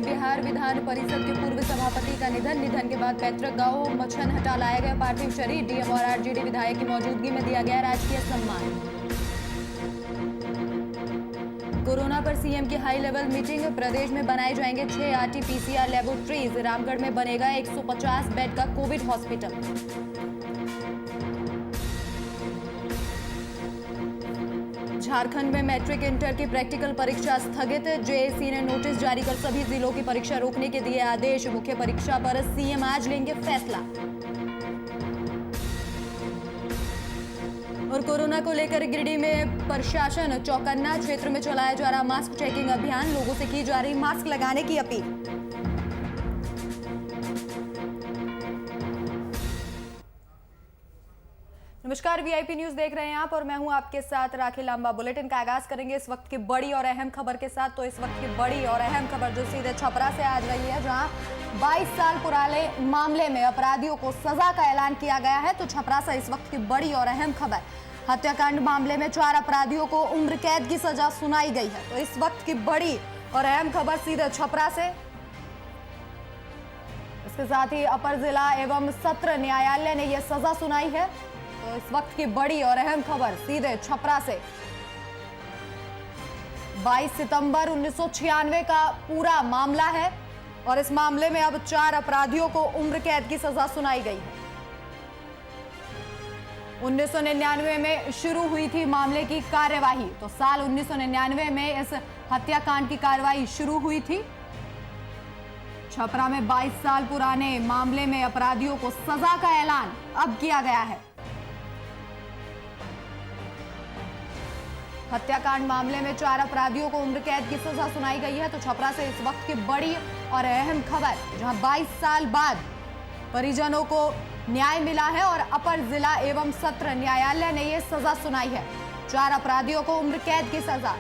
में बिहार विधान परिषद के पूर्व सभापति का निधन के बाद पैतृक गांव मछनहटा लाया गया पार्थिव शरीर। डीएम और आरजेडी विधायक की मौजूदगी में दिया गया राजकीय सम्मान। कोरोना पर सीएम की हाई लेवल मीटिंग। प्रदेश में बनाए जाएंगे 6 आरटी-पीसीआर लेबोरेटरीज। रामगढ़ में बनेगा 150 बेड का कोविड हॉस्पिटल। झारखंड में मैट्रिक इंटर की प्रैक्टिकल परीक्षा स्थगित। जेएसी ने नोटिस जारी कर सभी जिलों की परीक्षा रोकने के दिए आदेश। मुख्य परीक्षा पर सीएम आज लेंगे फैसला। और कोरोना को लेकर गिरिडीह में प्रशासन चौकन्ना। क्षेत्र में चलाया जा रहा मास्क चेकिंग अभियान। लोगों से की जा रही मास्क लगाने की अपील। नमस्कार, वीआईपी न्यूज देख रहे हैं आप और मैं हूं आपके साथ राखी लांबा। बुलेटिन का आगाज करेंगे इस वक्त की बड़ी और अहम खबर के साथ। तो इस वक्त की बड़ी और अहम खबर जो सीधे छपरा से आज रही है, जहां 22 साल पुराने मामले में अपराधियों को सजा का ऐलान किया गया है। तो छपरा से इस वक्त की बड़ी और अहम खबर, हत्याकांड मामले में 4 अपराधियों को उम्र कैद की सजा सुनाई गई है। तो इस वक्त की बड़ी और अहम खबर सीधे छपरा से। इसके साथ ही अपर जिला एवं सत्र न्यायालय ने यह सजा सुनाई है। तो इस वक्त की बड़ी और अहम खबर सीधे छपरा से। 22 सितंबर 1996 का पूरा मामला है और इस मामले में अब 4 अपराधियों को उम्र कैद की सजा सुनाई गई है। 1999 में शुरू हुई थी मामले की कार्यवाही। तो साल 1999 में इस हत्याकांड की कार्यवाही शुरू हुई थी। छपरा में 22 साल पुराने मामले में अपराधियों को सजा का ऐलान अब किया गया है। हत्याकांड मामले में 4 अपराधियों को उम्र कैद की सजा सुनाई गई है। तो छपरा से इस वक्त की बड़ी और अहम खबर, जहां 22 साल बाद परिजनों को न्याय मिला है और अपर जिला एवं सत्र न्यायालय ने यह सजा सुनाई है। 4 अपराधियों को उम्र कैद की सजा।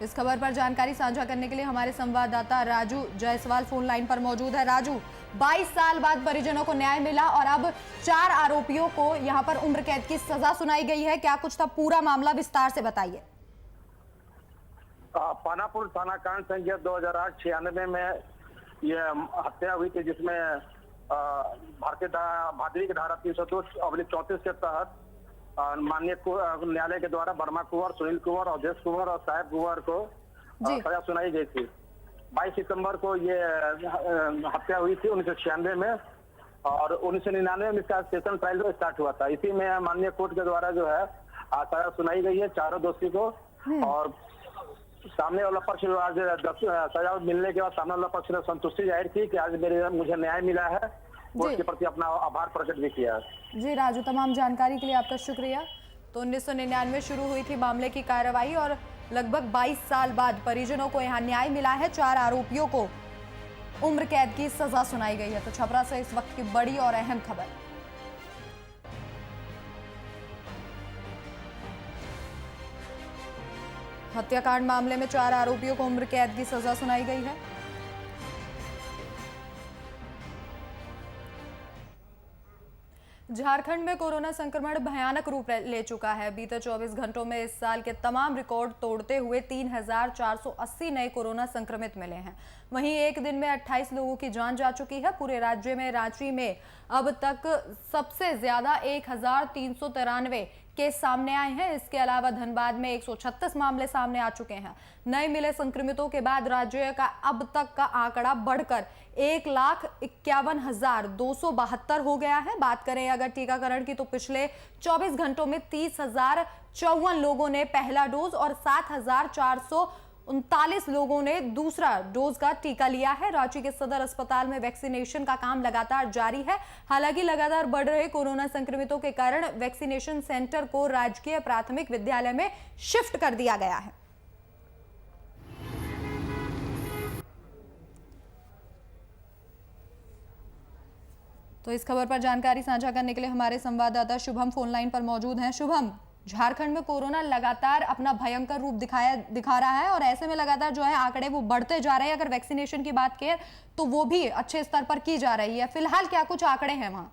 इस खबर पर जानकारी साझा करने के लिए हमारे संवाददाता राजू जायसवाल फोन लाइन पर मौजूद है। राजू, 22 साल बाद परिजनों को न्याय मिला और अब 4 आरोपियों को यहां पर उम्र कैद की सजा सुनाई गई है। क्या कुछ था पूरा मामला, विस्तार से बताइए। पानापुर थाना कांड संख्या 2008-96 में यह हत्या हुई थी, जिसमें भारतीय धारा 302/34 के तहत माननीय न्यायालय के द्वारा वर्मा कुंवर, सुनील कुंवर, अवधेश कुंवर और साहेब कुंवर को सजा सुनाई गई थी। 22 सितंबर को ये हत्या हुई थी 1996 में और 1999 में इसका सेशन ट्रायल स्टार्ट हुआ था। इसी में माननीय कोर्ट के द्वारा जो है सजा सुनाई गई है चारों दोषी को। और सामने वाला पक्ष आज सजा मिलने के बाद सामने वाला पक्ष ने संतुष्टि जाहिर की कि आज मुझे न्याय मिला है। कोर्ट के प्रति अपना आभार प्रकट भी किया। जी राजू, तमाम जानकारी के लिए आपका शुक्रिया। तो 1999 शुरू हुई थी मामले की कार्यवाही और लगभग 22 साल बाद परिजनों को यहां न्याय मिला है। 4 आरोपियों को उम्र कैद की सजा सुनाई गई है। तो छपरा से इस वक्त की बड़ी और अहम खबर। हत्याकांड मामले में 4 आरोपियों को उम्र कैद की सजा सुनाई गई है। झारखंड में कोरोना संक्रमण भयानक रूप ले चुका है। बीते 24 घंटों में इस साल के तमाम रिकॉर्ड तोड़ते हुए 3480 नए कोरोना संक्रमित मिले हैं। वहीं एक दिन में 28 लोगों की जान जा चुकी है। पूरे राज्य में रांची में अब तक सबसे ज्यादा 1393 केस सामने आए हैं। इसके अलावा धनबाद में 136 मामले सामने आ चुके हैं। नए मिले संक्रमितों के बाद राज्य का अब तक का आंकड़ा बढ़कर 1,51,272 हो गया है। बात करें अगर टीकाकरण की, तो पिछले 24 घंटों में 30,054 लोगों ने पहला डोज और 7,439 लोगों ने दूसरा डोज का टीका लिया है। रांची के सदर अस्पताल में वैक्सीनेशन का काम लगातार जारी है। हालांकि लगातार बढ़ रहे कोरोना संक्रमितों के कारण वैक्सीनेशन सेंटर को राजकीय प्राथमिक विद्यालय में शिफ्ट कर दिया गया है। तो इस खबर पर जानकारी साझा करने के लिए हमारे संवाददाता शुभम फोन लाइन पर मौजूद हैं। शुभम, झारखंड में कोरोना लगातार अपना भयंकर रूप दिखा रहा है और ऐसे में लगातार जो है आंकड़े वो बढ़ते जा रहे हैं। अगर वैक्सीनेशन की बात करें तो वो भी अच्छे स्तर पर की जा रही है। फिलहाल क्या कुछ आंकड़े हैं वहां?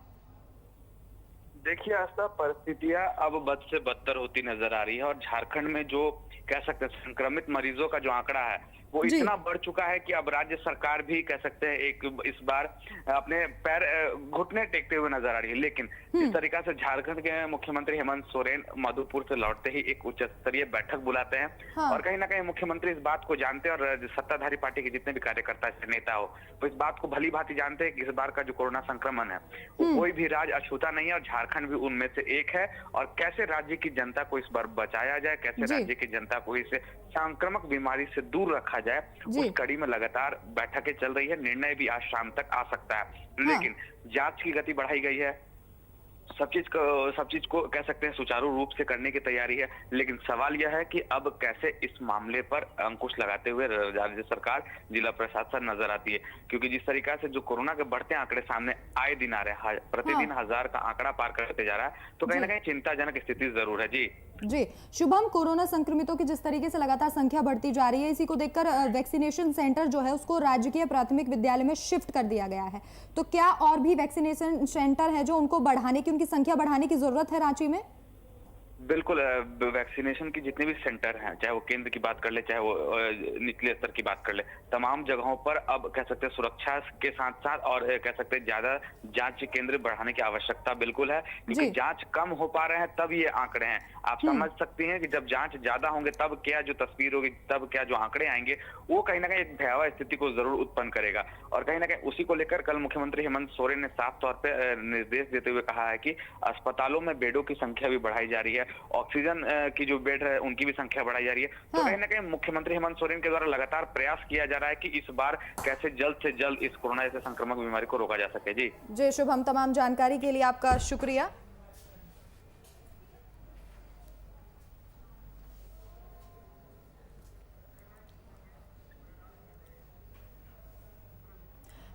देखिए आस्था, परिस्थितियां अब बद से बदतर होती नजर आ रही है और झारखंड में जो कह सकते हैं संक्रमित मरीजों का जो आंकड़ा है वो जी। इतना बढ़ चुका है कि अब राज्य सरकार भी कह सकते हैं एक इस बार अपने पैर घुटने टेकते हुए नजर आ रही है। लेकिन जिस तरीका से झारखंड के मुख्यमंत्री हेमंत सोरेन मधुपुर से लौटते ही एक उच्च स्तरीय बैठक बुलाते हैं हाँ। और कहीं ना कहीं मुख्यमंत्री इस बात को जानते हैं और सत्ताधारी पार्टी के जितने भी कार्यकर्ता नेता हो वो इस बात को भली भांति जानते हैं कि इस बार का जो कोरोना संक्रमण है वो कोई भी राज्य अछूता नहीं है और झारखंड भी उनमें से एक है। और कैसे राज्य की जनता को इस बार बचाया जाए, कैसे जी। राज्य की जनता को इस संक्रामक बीमारी से दूर रखा जाए, जी। उस कड़ी में लगातार बैठकें चल रही है। निर्णय भी आज शाम तक आ सकता है। लेकिन जांच की गति बढ़ाई गई है, सब चीज को कह सकते हैं सुचारू रूप से करने की तैयारी है। लेकिन सवाल यह है कि अब कैसे इस मामले पर अंकुश लगाते हुए राज्य सरकार, जिला प्रशासन नजर आती है, क्योंकि जिस तरीका से जो कोरोना के बढ़ते आंकड़े सामने आए दिन आ रहे हैं, प्रतिदिन 1000 का आंकड़ा पार करते जा रहा है, तो कहीं ना कहीं चिंताजनक स्थिति जरूर है। जी शुभम, कोरोना संक्रमितों की जिस तरीके से लगातार संख्या बढ़ती जा रही है, इसी को देखकर वैक्सीनेशन सेंटर जो है उसको राजकीय प्राथमिक विद्यालय में शिफ्ट कर दिया गया है। तो क्या और भी वैक्सीनेशन सेंटर है जो उनको बढ़ाने की, उनकी संख्या बढ़ाने की जरूरत है रांची में? बिल्कुल, वैक्सीनेशन की जितने भी सेंटर हैं, चाहे वो केंद्र की बात कर ले, चाहे वो निचले स्तर की बात कर ले, तमाम जगहों पर अब कह सकते हैं सुरक्षा के साथ साथ और कह सकते हैं ज्यादा जांच केंद्र बढ़ाने की आवश्यकता बिल्कुल है, क्योंकि जांच कम हो पा रहे हैं तब ये आंकड़े हैं। आप समझ सकती हैं कि जब जांच ज्यादा होंगे तब क्या जो तस्वीर होगी, तब क्या जो आंकड़े आएंगे, वो कहीं ना कहीं एक भयावह स्थिति को जरूर उत्पन्न करेगा। और कहीं ना कहीं उसी को लेकर कल मुख्यमंत्री हेमंत सोरेन ने साफ तौर पर निर्देश देते हुए कहा है कि अस्पतालों में बेडों की संख्या भी बढ़ाई जा रही है, ऑक्सीजन की जो बेड है उनकी भी संख्या बढ़ाई जा रही है। तो कहीं ना कहीं मुख्यमंत्री हेमंत सोरेन के द्वारा लगातार प्रयास किया जा रहा है कि इस बार कैसे जल्द से जल्द इस कोरोना जैसे संक्रामक बीमारी को रोका जा सके। जी शुभम, तमाम जानकारी के लिए आपका शुक्रिया।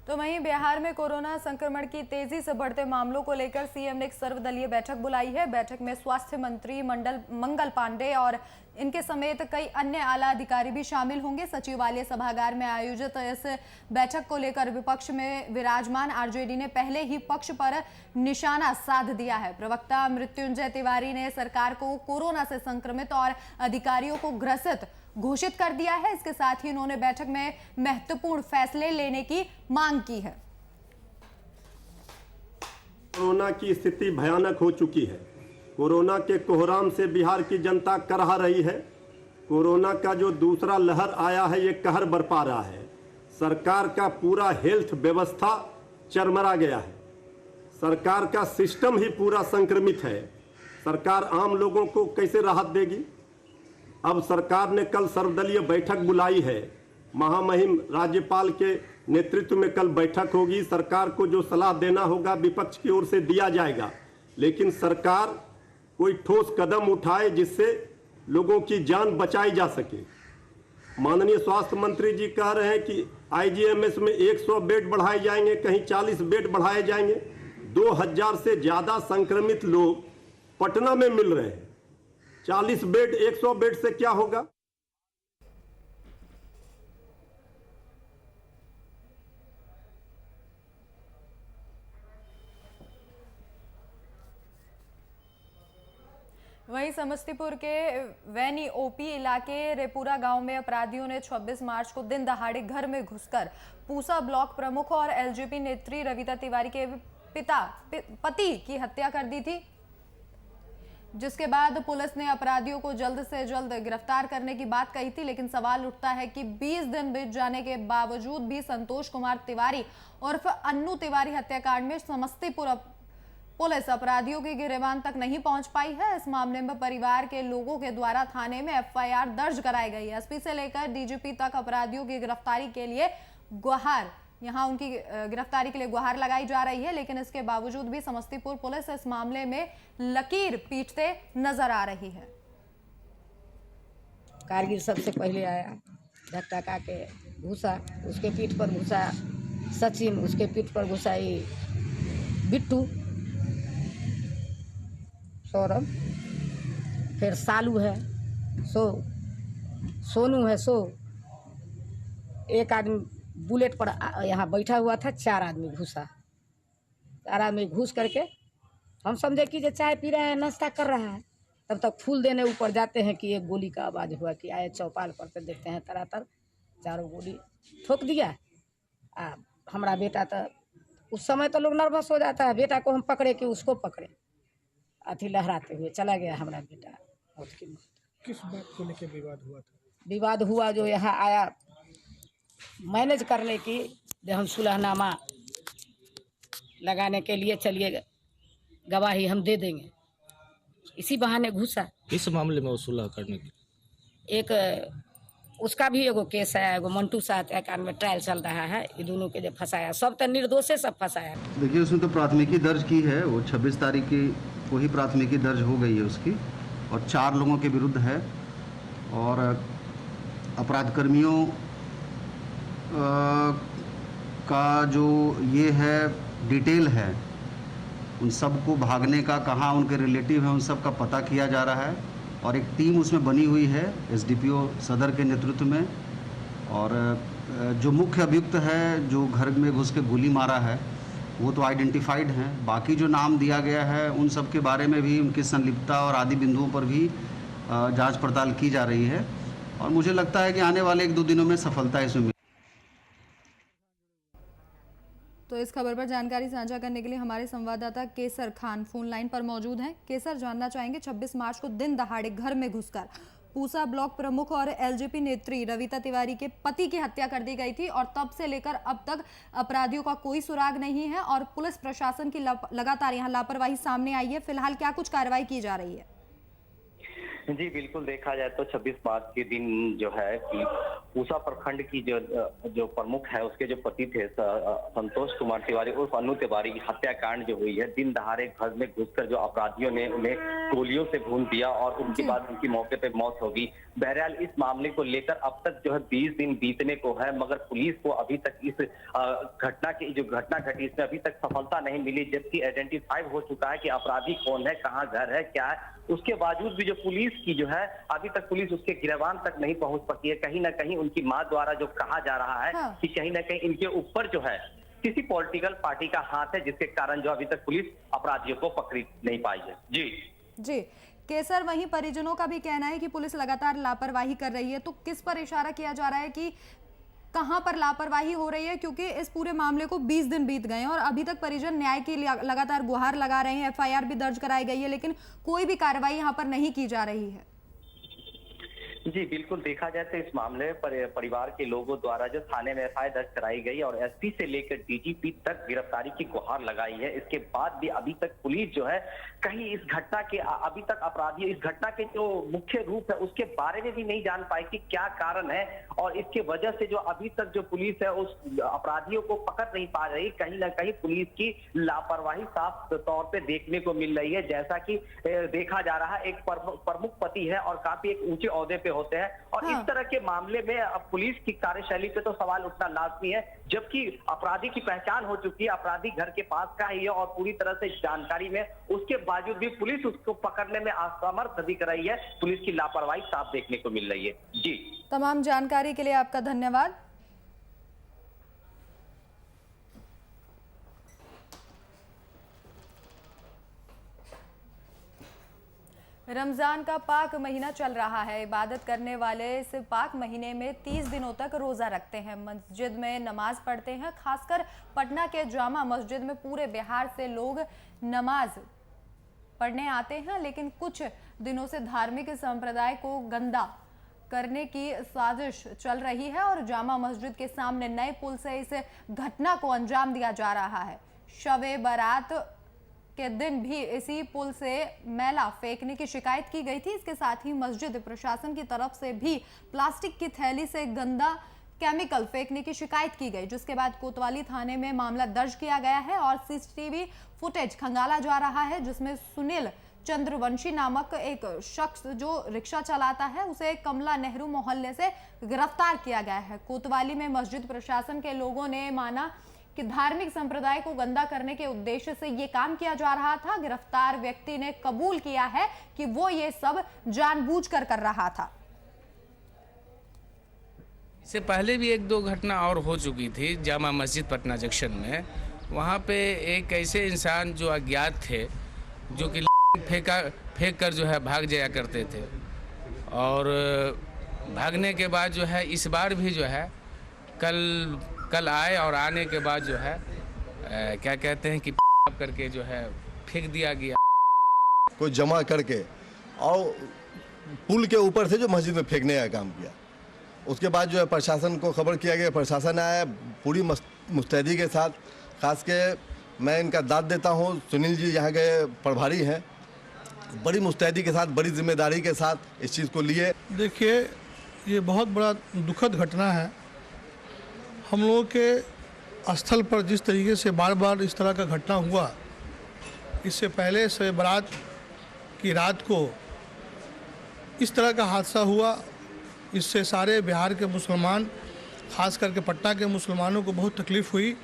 तो वहीं बिहार में कोरोना संक्रमण की तेजी से बढ़ते मामलों को लेकर सीएम ने एक सर्वदलीय बैठक बुलाई है। बैठक में स्वास्थ्य मंत्री मंगल पांडे और इनके समेत कई अन्य आला अधिकारी भी शामिल होंगे। सचिवालय सभागार में आयोजित इस बैठक को लेकर विपक्ष में विराजमान आरजेडी ने पहले ही पक्ष पर निशाना साध दिया है। प्रवक्ता मृत्युंजय तिवारी ने सरकार को कोरोना से संक्रमित और अधिकारियों को ग्रसित घोषित कर दिया है। इसके साथ ही उन्होंने बैठक में महत्वपूर्ण फैसले लेने की मांग की है। कोरोना की स्थिति भयानक हो चुकी है। कोरोना के कोहराम से बिहार की जनता करहा रही है। कोरोना का जो दूसरा लहर आया है ये कहर बरपा रहा है। सरकार का पूरा हेल्थ व्यवस्था चरमरा गया है। सरकार का सिस्टम ही पूरा संक्रमित है। सरकार आम लोगों को कैसे राहत देगी? अब सरकार ने कल सर्वदलीय बैठक बुलाई है। महामहिम राज्यपाल के नेतृत्व में कल बैठक होगी। सरकार को जो सलाह देना होगा विपक्ष की ओर से दिया जाएगा, लेकिन सरकार कोई ठोस कदम उठाए जिससे लोगों की जान बचाई जा सके। माननीय स्वास्थ्य मंत्री जी कह रहे हैं कि आईजीएमएस में 100 बेड बढ़ाए जाएंगे, कहीं 40 बेड बढ़ाए जाएंगे। 2000 से ज्यादा संक्रमित लोग पटना में मिल रहे हैं। 40 बेड 100 बेड से क्या होगा? वहीं समस्तीपुर के वैनी ओपी इलाके रेपुरा गांव में अपराधियों ने 26 मार्च को दिन दहाड़े घर में घुसकर पूसा ब्लॉक प्रमुख और एलजेपी नेत्री रविता तिवारी के पति की हत्या कर दी थी, जिसके बाद पुलिस ने अपराधियों को जल्द से जल्द गिरफ्तार करने की बात कही थी। लेकिन सवाल उठता है कि 20 दिन बीत जाने के बावजूद भी संतोष कुमार तिवारी उर्फ अन्नू तिवारी हत्याकांड में समस्तीपुर पुलिस अपराधियों की गिरफ्तारी तक नहीं पहुंच पाई है। इस मामले में परिवार के लोगों के द्वारा थाने में एफआईआर दर्ज कराई गई है। एसपी से लेकर डीजीपी तक अपराधियों की गिरफ्तारी के लिए गुहार उनकी गिरफ्तारी के लिए गुहार लगाई जा रही है। लेकिन इसके बावजूद भी समस्तीपुर पुलिस इस मामले में लकीर पीटते नजर आ रही है। कारगिल सबसे पहले आया, धक्का के घुसा, उसके पीठ पर घुसा सचिन, उसके पीठ पर घुसाई बिट्टू, सौरभ, फिर सालू है, सोनू है, एक आदमी बुलेट पर यहाँ बैठा हुआ था। 4 आदमी घुसा, 4 आदमी घुस करके हम समझे कि जो चाय पी रहे हैं, नाश्ता कर रहा है, तब तक फूल देने ऊपर जाते हैं कि एक गोली का आवाज़ हुआ कि आए चौपाल पर, तो देखते हैं तरातर 4 गोली ठोक दिया। हमारा बेटा तो उस समय तो लोग नर्वस हो जाता है, बेटा को हम पकड़े कि उसको पकड़े, अथी लहराते हुए चला गया हमारा बेटा। किस बात को लेकर विवाद हुआ था? विवाद हुआ जो यहाँ आया मैनेज करने की, जो हम सुलहनामा लगाने के लिए चलिए गवाही हम दे देंगे, इसी बहाने घुसा। इस मामले में वो सुलह करने की एक उसका भी एगो केस है, एगो मंटू साथ एकान में ट्रायल चल रहा है। ये दोनों के जो फंसाया, सब तो निर्दोषे सब फंसाया। देखिए, उसने तो प्राथमिकी दर्ज की है, वो 26 तारीख की को ही प्राथमिकी दर्ज हो गई है उसकी, और 4 लोगों के विरुद्ध है। और अपराध कर्मियों का जो ये है डिटेल है, उन सबको भागने का, कहाँ उनके रिलेटिव हैं, उन सब का पता किया जा रहा है। और एक टीम उसमें बनी हुई है एसडीपीओ सदर के नेतृत्व में। और जो मुख्य अभियुक्त है, जो घर में घुस के गोली मारा है, वो तो आइडेंटिफाइड हैं। बाकी जो नाम दिया गया है, उन सब के बारे में भी, उनकी संलिप्तता और आदि बिंदुओं पर भी जांच पड़ताल की जा रही है। और मुझे लगता है कि आने वाले 1-2 दिनों में सफलता इसमें। तो इस खबर पर जानकारी साझा करने के लिए हमारे संवाददाता केसर खान फोन लाइन पर मौजूद हैं। केसर, जानना चाहेंगे 26 मार्च को दिन दहाड़े घर में घुसकर पूसा ब्लॉक प्रमुख और एलजेपी नेत्री रविता तिवारी के पति की हत्या कर दी गई थी, और तब से लेकर अब तक अपराधियों का कोई सुराग नहीं है और पुलिस प्रशासन की लगातार यहाँ लापरवाही सामने आई है। फिलहाल क्या कुछ कार्रवाई की जा रही है? जी बिल्कुल, देखा जाए तो 26 मार्च के दिन जो है कि पूसा प्रखंड की जो प्रमुख है, उसके जो पति थे संतोष कुमार तिवारी उर्फ अनु तिवारी की हत्याकांड जो हुई है, दिन दहाड़े घर में घुसकर जो अपराधियों ने उन्हें गोलियों से भून दिया और उनके बाद उनकी मौके पे मौत हो गई। बहरहाल इस मामले को लेकर अब तक जो है 20 दिन बीतने को है, मगर पुलिस को अभी तक इस घटना घटी इसमें अभी तक सफलता नहीं मिली, जबकि आइडेंटिफाई हो चुका है कि अपराधी कौन है, कहाँ घर है, क्या है। उसके बावजूद भी जो पुलिस की जो है, अभी तक पुलिस उसके गिरफ्तार तक नहीं पहुंच सकी है। कहीं ना कहीं उनकी मां द्वारा जो कहा जा रहा है कि कहीं ना कहीं इनके ऊपर जो है किसी पॉलिटिकल पार्टी का हाथ है, जिसके कारण जो अभी तक पुलिस अपराधियों को पकड़ नहीं पाई है। जी केसर, वहीं परिजनों का भी कहना है कि पुलिस लगातार लापरवाही कर रही है, तो किस पर इशारा किया जा रहा है कि कहां पर लापरवाही हो रही है? क्योंकि इस पूरे मामले को 20 दिन बीत गए हैं और अभी तक परिजन न्याय की लगातार गुहार लगा रहे हैं। एफआईआर भी दर्ज कराई गई है, लेकिन कोई भी कार्रवाई यहां पर नहीं की जा रही है। जी बिल्कुल, देखा जाए तो इस मामले पर परिवार के लोगों द्वारा जो थाने में एफआईआर दर्ज कराई गई और एसपी से लेकर डीजीपी तक गिरफ्तारी की गुहार लगाई है, इसके बाद भी अभी तक पुलिस जो है कहीं इस घटना के अभी तक अपराधी इस घटना के जो मुख्य रूप है उसके बारे में भी नहीं जान पाई कि क्या कारण है, और इसके वजह से जो अभी तक जो पुलिस है उस अपराधियों को पकड़ नहीं पा रही। कहीं ना कहीं पुलिस की लापरवाही साफ तौर पे देखने को मिल रही है। जैसा कि देखा जा रहा है, एक प्रमुख पति है और काफी एक ऊंचे ओहदे पे होते हैं, और इस तरह के मामले में अब पुलिस की कार्यशैली पे तो सवाल उठना लाजमी है, जबकि अपराधी की पहचान हो चुकी है, अपराधी घर के पास का ही है और पूरी तरह से जानकारी में, उसके बावजूद भी पुलिस उसको पकड़ने में असमर्थ दिख रही है। पुलिस की लापरवाही साफ देखने को मिल रही है। जी, तमाम जानकारी के लिए आपका धन्यवाद। रमजान का पाक महीना चल रहा है। इबादत करने वाले इस पाक महीने में 30 दिनों तक रोज़ा रखते हैं, मस्जिद में नमाज पढ़ते हैं। खासकर पटना के जामा मस्जिद में पूरे बिहार से लोग नमाज पढ़ने आते हैं, लेकिन कुछ दिनों से धार्मिक संप्रदाय को गंदा करने की साजिश चल रही है और जामा मस्जिद के सामने नए पुल से इस घटना को अंजाम दिया जा रहा है। शब-ए बारात के दिन भी इसी पुल से मैला फेंकने की शिकायत की गई थी। इसके साथ ही मस्जिद प्रशासन की तरफ से भी प्लास्टिक की थैली से गंदा केमिकल फेंकने की शिकायत की गई, जिसके बाद कोतवाली थाने में मामला दर्ज किया गया है और सीसीटीवी फुटेज खंगाला जा रहा है, जिसमें सुनील चंद्रवंशी नामक एक शख्स जो रिक्शा चलाता है, उसे कमला नेहरू मोहल्ले से गिरफ्तार किया गया है। कोतवाली में मस्जिद प्रशासन के लोगों ने माना कि धार्मिक संप्रदाय को गंदा करने के उद्देश्य से ये काम किया जा रहा था। गिरफ्तार व्यक्ति ने कबूल किया है कि वो ये सब जानबूझकर कर रहा था। इससे पहले भी 1-2 घटना और हो चुकी थी जामा मस्जिद पटना जंक्शन में। वहाँ पे एक ऐसे इंसान जो अज्ञात थे, जो कि फेंक कर जो है भाग जाया करते थे। और भागने के बाद जो है इस बार भी जो है कल आए और आने के बाद जो है क्या कहते हैं कि करके जो है फेंक दिया गया, कोई जमा करके और पुल के ऊपर से जो मस्जिद में फेंकने का काम किया। उसके बाद जो है प्रशासन को खबर किया गया, प्रशासन आया पूरी मुस्तैदी के साथ। खास के मैं इनका दाद देता हूँ, सुनील जी यहाँ के प्रभारी हैं, बड़ी मुस्तैदी के साथ, बड़ी जिम्मेदारी के साथ इस चीज़ को लिए। देखिए, ये बहुत बड़ा दुखद घटना है। हम लोगों के स्थल पर जिस तरीके से बार बार इस तरह का घटना हुआ, इससे पहले शब बारात की रात को इस तरह का हादसा हुआ, इससे सारे बिहार के मुसलमान, खास करके पटना के मुसलमानों को बहुत तकलीफ़ हुई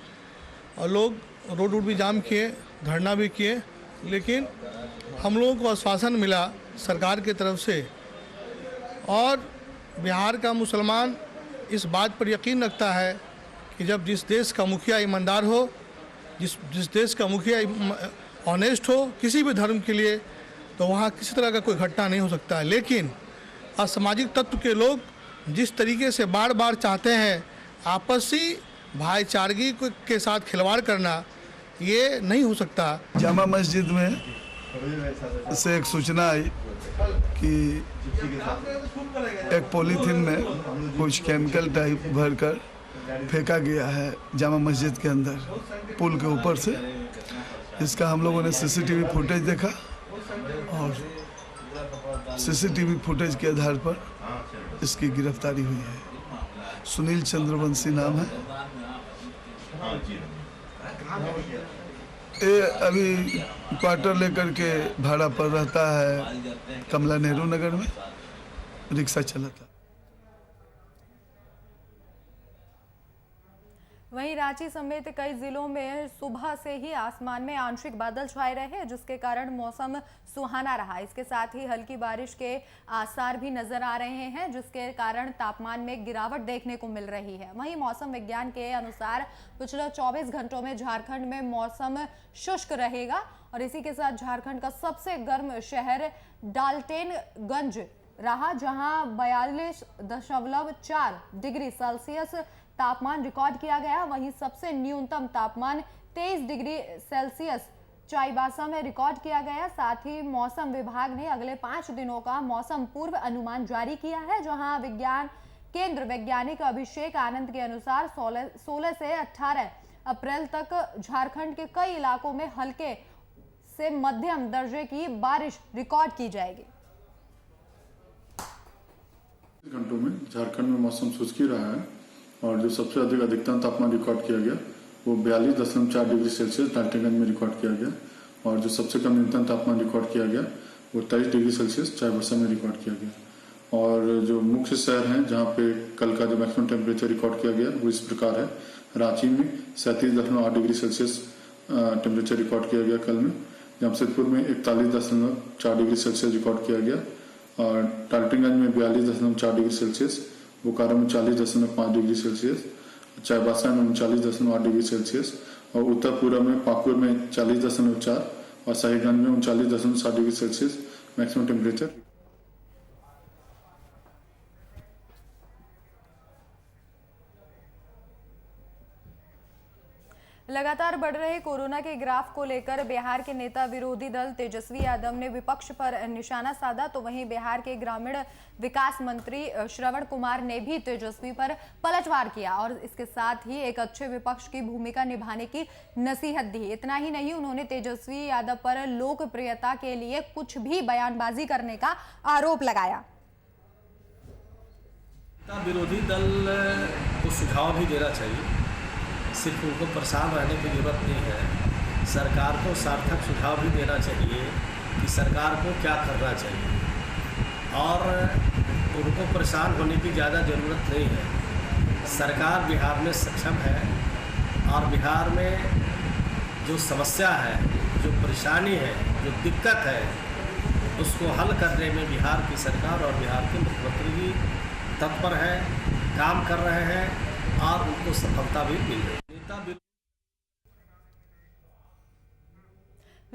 और लोग रोड भी जाम किए, धरना भी किए। लेकिन हम लोगों को आश्वासन मिला सरकार की तरफ से, और बिहार का मुसलमान इस बात पर यकीन रखता है कि जब जिस देश का मुखिया ईमानदार हो, जिस देश का मुखिया ऑनेस्ट हो किसी भी धर्म के लिए, तो वहाँ किसी तरह का कोई घटना नहीं हो सकता है। लेकिन असामाजिक तत्व के लोग जिस तरीके से बार बार चाहते हैं आपसी भाईचारगी के साथ खिलवाड़ करना, ये नहीं हो सकता। जामा मस्जिद में से एक सूचना आई कि एक पॉलीथीन में कुछ केमिकल टाइप भरकर फेंका गया है जामा मस्जिद के अंदर पुल के ऊपर से। इसका हम लोगों ने सीसीटीवी फुटेज देखा और सीसीटीवी फुटेज के आधार पर इसकी गिरफ्तारी हुई है। सुनील चंद्रवंशी नाम है। ये अभी क्वार्टर लेकर के भाड़ा पर रहता है कमला नेहरू नगर में, रिक्शा चलाता। वहीं रांची समेत कई जिलों में सुबह से ही आसमान में आंशिक बादल छाए रहे, जिसके कारण मौसम सुहाना रहा। इसके साथ ही हल्की बारिश के आसार भी नजर आ रहे हैं, जिसके कारण तापमान में गिरावट देखने को मिल रही है। वहीं मौसम विज्ञान के अनुसार पिछले 24 घंटों में झारखंड में मौसम शुष्क रहेगा और इसी के साथ झारखंड का सबसे गर्म शहर डाल्टनगंज रहा, जहां 42.4 डिग्री सेल्सियस तापमान रिकॉर्ड किया गया। वहीं सबसे न्यूनतम तापमान 23 डिग्री सेल्सियस चाईबासा में रिकॉर्ड किया गया। साथ ही मौसम विभाग ने अगले 5 दिनों का मौसम पूर्व अनुमान जारी किया है, जहां विज्ञान केंद्र वैज्ञानिक अभिषेक आनंद के अनुसार 16 से 18 अप्रैल तक झारखंड के कई इलाकों में हल्के से मध्यम दर्जे की बारिश रिकॉर्ड की जाएगी। घंटों में झारखंड में मौसम शुष्क ही रहा है और जो सबसे अधिक अधिकतम तापमान रिकॉर्ड किया गया वो 42.4 डिग्री सेल्सियस डाल्टनगंज में रिकॉर्ड किया गया और जो सबसे कम न्यूनतम तापमान रिकॉर्ड किया गया वो 23 डिग्री सेल्सियस चाईबासा में रिकॉर्ड किया गया। और जो मुख्य शहर हैं जहाँ पे कल का जो मैक्सिमम टेम्परेचर रिकॉर्ड किया गया वो इस प्रकार है। रांची में 37.8 डिग्री सेल्सियस टेम्परेचर रिकॉर्ड किया गया कल में। जमशेदपुर में 41.4 डिग्री सेल्सियस रिकॉर्ड किया गया और डाल्टनगंज में 42.4 डिग्री सेल्सियस, बोकारो में 40.5 डिग्री सेल्सियस, चाईबासा में 39.8 डिग्री सेल्सियस और उत्तर पूर्व में पाकुड़ में 40.4 और साहिबगंज में 39.7 डिग्री सेल्सियस मैक्सिमम टेम्परेचर। लगातार बढ़ रहे कोरोना के ग्राफ को लेकर बिहार के नेता विरोधी दल तेजस्वी यादव ने विपक्ष पर निशाना साधा, तो वहीं बिहार के ग्रामीण विकास मंत्री श्रवण कुमार ने भी तेजस्वी पर पलटवार किया और इसके साथ ही एक अच्छे विपक्ष की भूमिका निभाने की नसीहत दी। इतना ही नहीं, उन्होंने तेजस्वी यादव पर लोकप्रियता के लिए कुछ भी बयानबाजी करने का आरोप लगाया। विरोधी दल को सुझाव भी देना चाहिए, सिर्फ उनको परेशान रहने की जरूरत नहीं है। सरकार को सार्थक सुझाव भी देना चाहिए कि सरकार को क्या करना चाहिए और उनको परेशान होने की ज़्यादा ज़रूरत नहीं है। सरकार बिहार में सक्षम है और बिहार में जो समस्या है, जो परेशानी है, जो दिक्कत है, उसको हल करने में बिहार की सरकार और बिहार के मुख्यमंत्री जी तत्पर हैं, काम कर रहे हैं और उनको सफलता भी मिल रही है।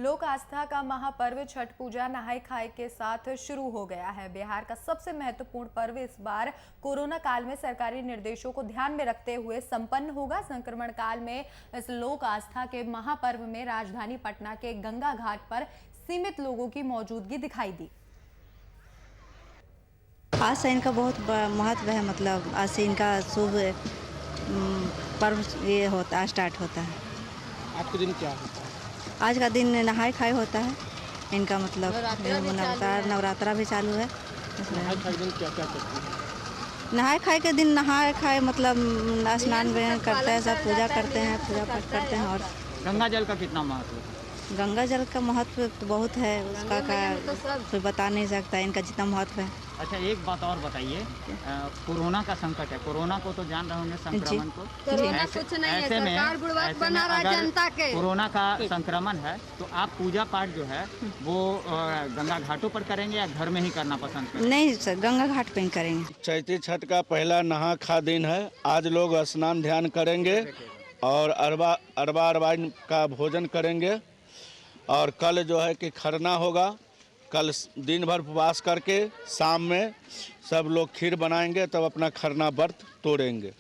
लोक आस्था का महापर्व छठ पूजा नहाय खाए के साथ शुरू हो गया है। बिहार का सबसे महत्वपूर्ण पर्व इस बार कोरोना काल में सरकारी निर्देशों को ध्यान में रखते हुए संपन्न होगा। संक्रमण काल में इस लोक आस्था के महापर्व में राजधानी पटना के गंगा घाट पर सीमित लोगों की मौजूदगी दिखाई दी। आज से इनका बहुत महत्व है, मतलब आज से इनका शुभ पर्व ये होता स्टार्ट होता है। आज के दिन क्या होता है? आज का दिन नहाय खाए होता है इनका, मतलब नवरात्रा भी चालू है। नहाय खाए दिन क्या क्या करते हैं? नहाय खाए के दिन नहाय खाए मतलब स्नान करते हैं, सब पूजा करते हैं, पूजा पाठ करते हैं। और गंगा जल का कितना महत्व है? गंगा जल का महत्व तो बहुत है, उसका कोई बता नहीं सकता इनका जितना महत्व है। अच्छा, एक बात और बताइए, कोरोना का संकट है, कोरोना को तो जान रहे होंगे संक्रमण को। ऐसे में अगर कोरोना का संक्रमण है तो आप पूजा पाठ जो है वो गंगा घाटों पर करेंगे या घर में ही करना पसंद करेंगे? नहीं सर, गंगा घाट पे ही करेंगे। चैती छठ का पहला नहा खा दिन है। आज लोग स्नान ध्यान करेंगे और अरबा का भोजन करेंगे। और कल जो है कि खरना होगा। कल दिन भर उपवास करके शाम में सब लोग खीर बनाएंगे, तब अपना खरना व्रत तोड़ेंगे।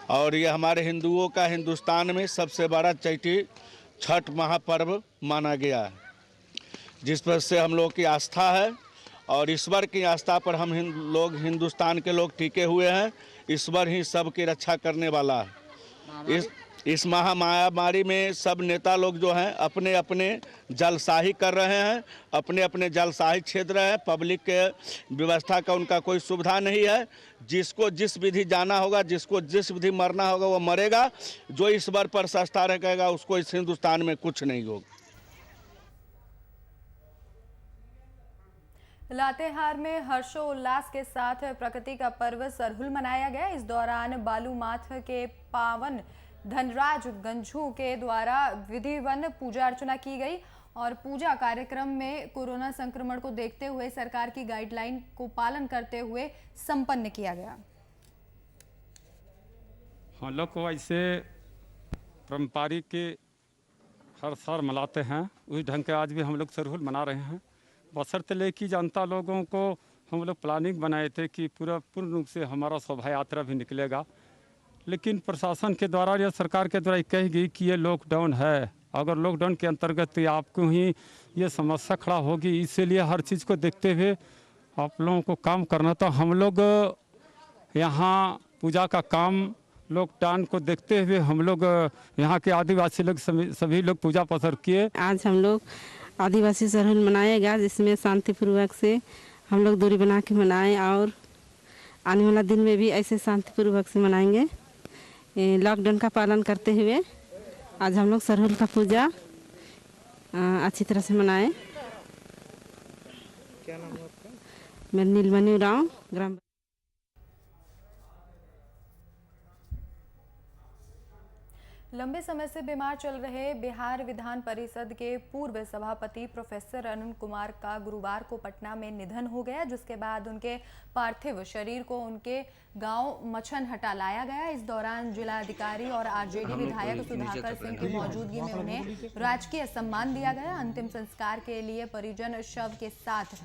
और ये हमारे हिंदुओं का हिंदुस्तान में सबसे बड़ा चैती छठ महापर्व माना गया है, जिस पर से हम लोग की आस्था है और ईश्वर की आस्था पर हम लोग हिंदुस्तान के लोग टिके हुए हैं। ईश्वर ही सबकी रक्षा करने वाला है। इस महामारी में सब नेता लोग जो हैं अपने अपने जलसाही कर रहे हैं, अपने अपने जलसाही छेद रहे हैं। पब्लिक के व्यवस्था का उनका कोई सुविधा नहीं है। जिसको जिस विधि जाना होगा, जिसको जिस विधि मरना होगा वो मरेगा। जो ईश्वर पर सस्ता रहेगा उसको इस हिंदुस्तान में कुछ नहीं होगा। लातेहार में हर्षोल्लास के साथ प्रकृति का पर्व सरहुल मनाया गया। इस दौरान बालूमाथ के पावन धनराज गंझू के द्वारा विधिवत पूजा अर्चना की गई और पूजा कार्यक्रम में कोरोना संक्रमण को देखते हुए सरकार की गाइडलाइन को पालन करते हुए संपन्न किया गया। हम लोग को ऐसे पारंपरिक के हर साल मनाते हैं, उस ढंग के आज भी हम लोग सरहुल मना रहे हैं। बशर्ते लेके जनता लोगों को हम लोग प्लानिंग बनाए थे कि पूरा पूर्ण रूप से हमारा शोभा यात्रा भी निकलेगा, लेकिन प्रशासन के द्वारा या सरकार के द्वारा कही गई कि ये लॉकडाउन है। अगर लॉकडाउन के अंतर्गत आपको ही ये समस्या खड़ा होगी, इसीलिए हर चीज़ को देखते हुए आप लोगों को काम करना। तो हम लोग यहाँ पूजा का काम लॉकडाउन को देखते हुए हम लोग यहाँ के आदिवासी लोग सभी लोग पूजा पसर किए। आज हम लोग आदिवासी सरहुल मनाएगा, जिसमें शांतिपूर्वक से हम लोग दूरी बना के मनाएं और आने वाला दिन में भी ऐसे शांतिपूर्वक से मनाएंगे। लॉकडाउन का पालन करते हुए आज हम लोग सरहुल का पूजा अच्छी तरह से मनाएं। क्या नाम है आपका? मैं नीलमणि उरांव, ग्राम। लंबे समय से बीमार चल रहे बिहार विधान परिषद के पूर्व सभापति प्रोफेसर अरुण कुमार का गुरुवार को पटना में निधन हो गया, जिसके बाद उनके पार्थिव शरीर को उनके गांव मछनहटा लाया गया। इस दौरान जिलाधिकारी और आरजेडी विधायक सुधाकर सिंह की मौजूदगी में उन्हें राजकीय सम्मान दिया गया। अंतिम संस्कार के लिए परिजन शव के साथ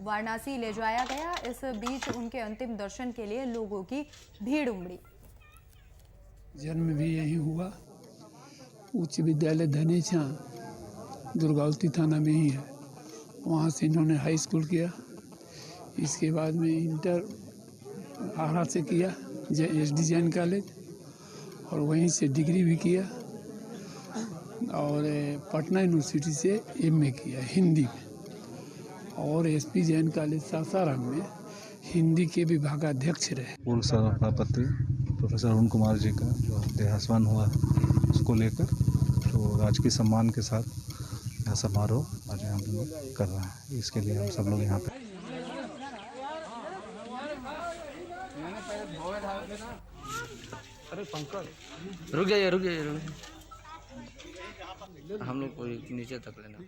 वाराणसी ले जाया गया। इस बीच उनके अंतिम दर्शन के लिए लोगों की भीड़ उमड़ी। जन्म भी यही हुआ। उच्च विद्यालय धनेछा दुर्गावती थाना में ही है, वहाँ से इन्होंने हाई स्कूल किया। इसके बाद में इंटर आरा से किया SD जैन कॉलेज, और वहीं से डिग्री भी किया और पटना यूनिवर्सिटी से MA किया हिंदी में, और SP जैन कॉलेज सासाराम में हिंदी के विभागाध्यक्ष रहे। पूर्व सभापति प्रोफेसर अरुण कुमार जी का जो देहावसान हुआ उसको लेकर तो राजकीय सम्मान के साथ यह समारोह आज हम लोग कर रहे हैं। इसके लिए हम सब लोग यहाँ पे अरे पंकज रुक जाइए हम लोग को नीचे तक लेना।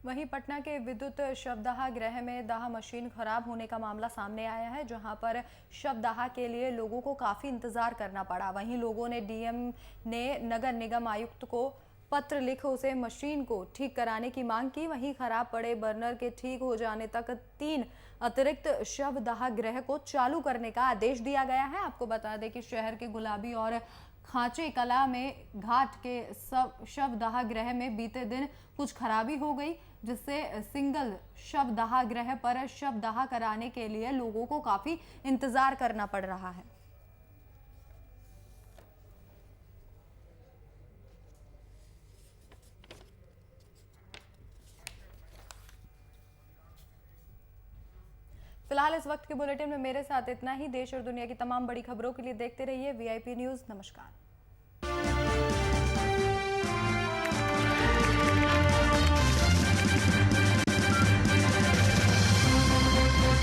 वहीं पटना के विद्युत शवदाह गृह में दाह मशीन खराब होने का मामला सामने आया है, जहां पर शवदाह के लिए लोगों को काफ़ी इंतज़ार करना पड़ा। वहीं लोगों ने डीएम ने नगर निगम आयुक्त को पत्र लिख उसे मशीन को ठीक कराने की मांग की। वहीं खराब पड़े बर्नर के ठीक हो जाने तक 3 अतिरिक्त शवदाह गृह को चालू करने का आदेश दिया गया है। आपको बता दें कि शहर के गुलाबी और खांचे कला में घाट के शवदाह गृह में बीते दिन कुछ खराबी हो गई, जिससे सिंगल शवदाह गृह पर शवदाह कराने के लिए लोगों को काफ़ी इंतज़ार करना पड़ रहा है। फिलहाल इस वक्त के बुलेटिन में मेरे साथ इतना ही। देश और दुनिया की तमाम बड़ी खबरों के लिए देखते रहिए VIP न्यूज़। नमस्कार।